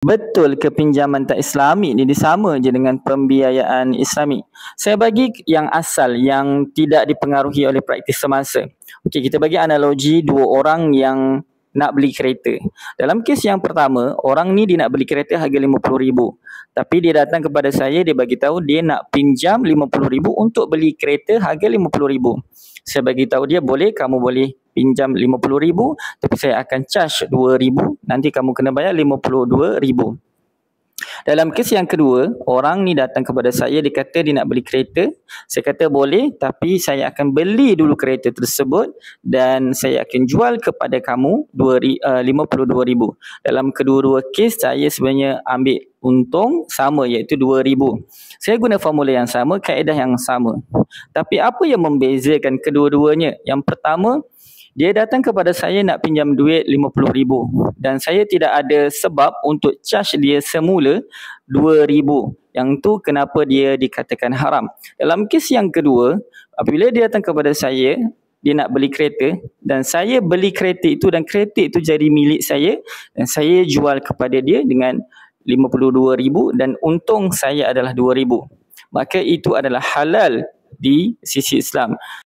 Betul, kepinjaman tak Islami ni sama je dengan pembiayaan Islami. Saya bagi yang asal yang tidak dipengaruhi oleh praktis semasa. Okey, kita bagi analogi dua orang yang nak beli kereta. Dalam kes yang pertama, orang ni dia nak beli kereta harga RM50,000. Tapi dia datang kepada saya, dia bagi tahu dia nak pinjam RM50,000 untuk beli kereta harga RM50,000. Saya bagi tahu dia, boleh, kamu boleh pinjam RM50,000, tapi saya akan charge RM2,000, nanti kamu kena bayar RM52,000. Dalam kes yang kedua, orang ni datang kepada saya, dia kata dia nak beli kereta. Saya kata boleh, tapi saya akan beli dulu kereta tersebut dan saya akan jual kepada kamu RM52,000. Dalam kedua-dua kes, saya sebenarnya ambil untung sama, iaitu RM2,000. Saya guna formula yang sama, kaedah yang sama. Tapi apa yang membezakan kedua-duanya? Yang pertama, dia datang kepada saya nak pinjam duit RM50,000 dan saya tidak ada sebab untuk charge dia semula RM2,000. Yang tu kenapa dia dikatakan haram. Dalam kes yang kedua, apabila dia datang kepada saya, dia nak beli kereta dan saya beli kereta itu dan kereta itu jadi milik saya dan saya jual kepada dia dengan RM52,000 dan untung saya adalah RM2,000. Maka itu adalah halal di sisi Islam.